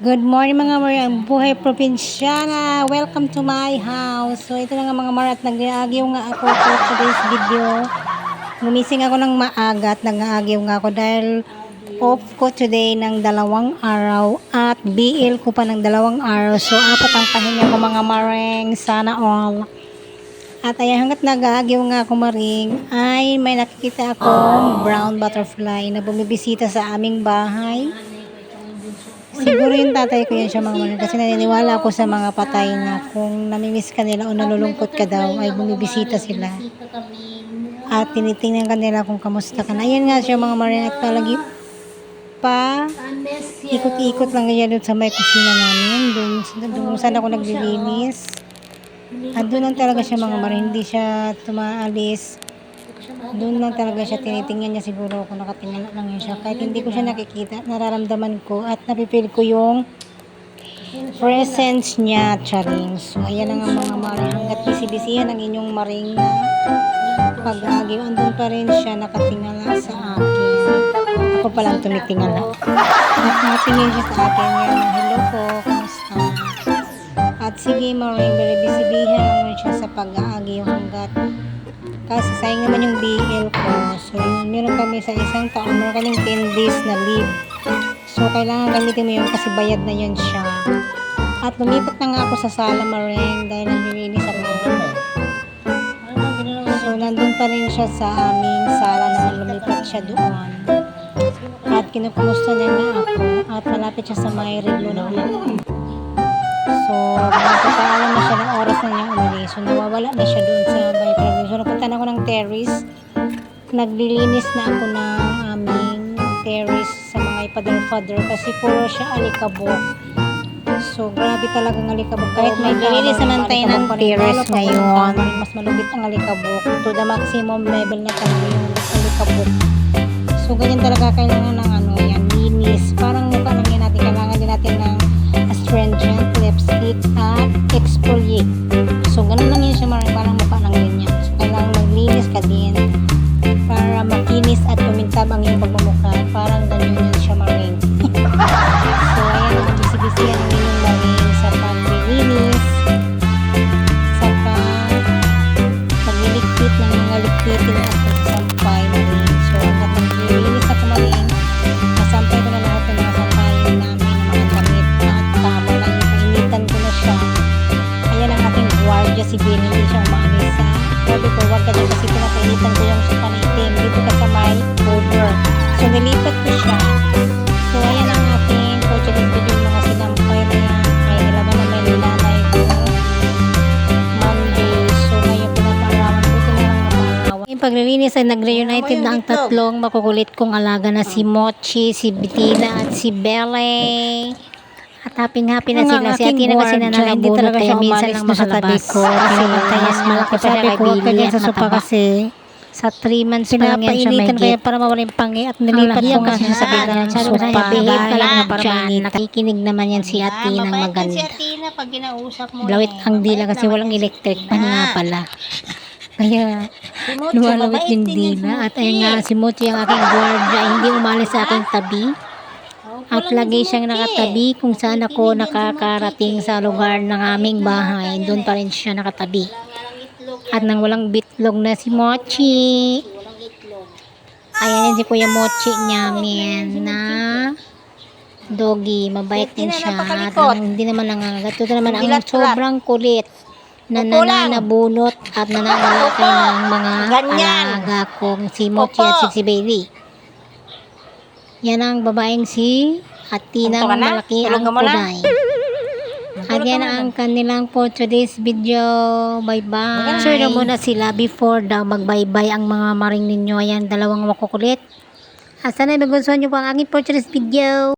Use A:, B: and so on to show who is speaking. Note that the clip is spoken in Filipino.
A: Good morning mga Maria, buhay probinsyana. Welcome to my house. So ito na nga mga Maria at nag-aagyaw nga ako for today's video. Gumising ako ng maaga at nag-aagyaw nga ako dahil off ko today ng 2 araw at BL ko pa ng 2 araw. So 4 ang pahinga ko mga Maring, sana all. At ayan, hanggat nag-aagyaw nga ako Maring, ay may nakikita akong brown butterfly na bumibisita sa aming bahay. Siguro yung tatay ko yan siya mga Maring, kasi naniniwala ako sa mga patay na kung namimiss ka nila o nalulungkot ka daw ay bumibisita sila at tinitingnan ka nila kung kamusta ka na. Ayan nga siya mga Maring at palagi pa ikot-ikot lang ganyan doon sa may kusina namin, doon saan ako naglilinis at doon lang talaga siya mga Maring, hindi siya tumaalis. Doon lang talaga siya, tinitingnan niya siguro kung nakatingala lang yun siya. Kahit hindi ko siya nakikita, nararamdaman ko at napipil ko yung presence niya, charing. So, ayan na nga mga Maring. Hanggat bisibisihan ang inyong Maring na pag-agyo, andun pa rin siya nakatingala sa akin. Ako palang tumitingala. At nakatingin siya sa akin yan. Hello po, kamusta? At sige Maring, very bisibihan naman siya sa pag-agyo hanggat kasi sayang naman yung BL ko. So, meron kami sa isang taon, meron kaming 10 days na leave. So, kailangan gamitin mo yun kasi bayad na yun siya. At lumipat na nga ako sa sala Maring dahil naglilinis ako. So, nandun pa rin siya sa aming sala naman, lumipat siya doon. At kinukumusta niya nga ako at malapit siya sa may reglo naman. So, magpapaalam na siya ng oras na niyang umuli. So, nawawala na siya doon sa may pregnant. So, napunta na ako ng terrace. Naglilinis na ako ng aming terrace sa mga ipadar-father kasi puro siya alikabok. So, grabe talagang alikabok. Kahit may lilinis naman tayo ng terrace ngayon, mas malugit ang alikabok. To the maximum level na talaga yung alikabok. So, ganyan talaga kailangan ng yan, linis. Parang mukha lang yan natin. Kailangan din natin ng astringent lipstick at exfoliate. So, ganun lang yun siya Maring, parang mukha lang ganyan. So, kailangan maglinis ka din para makinis at kumintab ang iyong pagmumukha. Parang ganyan yun siya Maring. So, ayan ang bisibisihan ng inyong Maring sa paglilinis, sa pagliligpit ng mga likpitin at pagsampay Maring. So, hanggat naglilinis ako Maring, nasampay ko na lahat ng mga sampayin namin ng mga damit at tama na yung kainitan ko na siya. Ayan ang aking guardia si Ben, hindi siya umaalis sa sabi ko, huwag ka dyan kasi pinakainitan ko yung sopa na itim dito ka sa may over. So, nilipat ko siya. So, ayan ang aking coach and video yung mga sinampay na yan ay nilagay na may nilalay ko Monday. So, ngayon pinapaarawan ko ito na lang napaarawan. Yung paglilinis ay nag-reunited na ang tatlong makukulit kong alaga na si Mochi, si Bettina at si Belle. At happy-happy na sila. Si Atina kasi nananabunot kaya minsan lang makalabas. Kasi mas malaki pa siya kay Billy at mataba. Kasi sa 3 months pa lang yan siya may kaya para mawala yung pangi at nilipat ko nga siya sa bigla ng sopa. Behave ka lang na para mainit. Nakikinig naman yan si Atina ng maganda. Blawit ang dila kasi walang electric pa nga pala. Kaya lumalawit yung dila. At ayun nga si Mochi ang aking guardia, hindi umalis sa aking tabi. At lagi siyang nakatabi kung saan ako nakakarating sa lugar ng aming bahay. Doon pa rin siya nakatabi. At nang walang bitlog na si Mochi. Ayan si Kuya Mochi namin na doggy. Mabait din siya. At hindi naman nangangagat. Ito naman ang sobrang kulit na nananabunot at nananalakay ng mga alaga kong si Mochi at si Bailey. Yan ang babaeng si Atina ng malaki ang kulay. At yan ang kanilang for today's video. Bye-bye. Sure na muna sila before daw mag-bye-bye ang mga Maring ninyo. Ayan, 2 makukulit. At sana nagustuhan nyo po ang aking for today's video.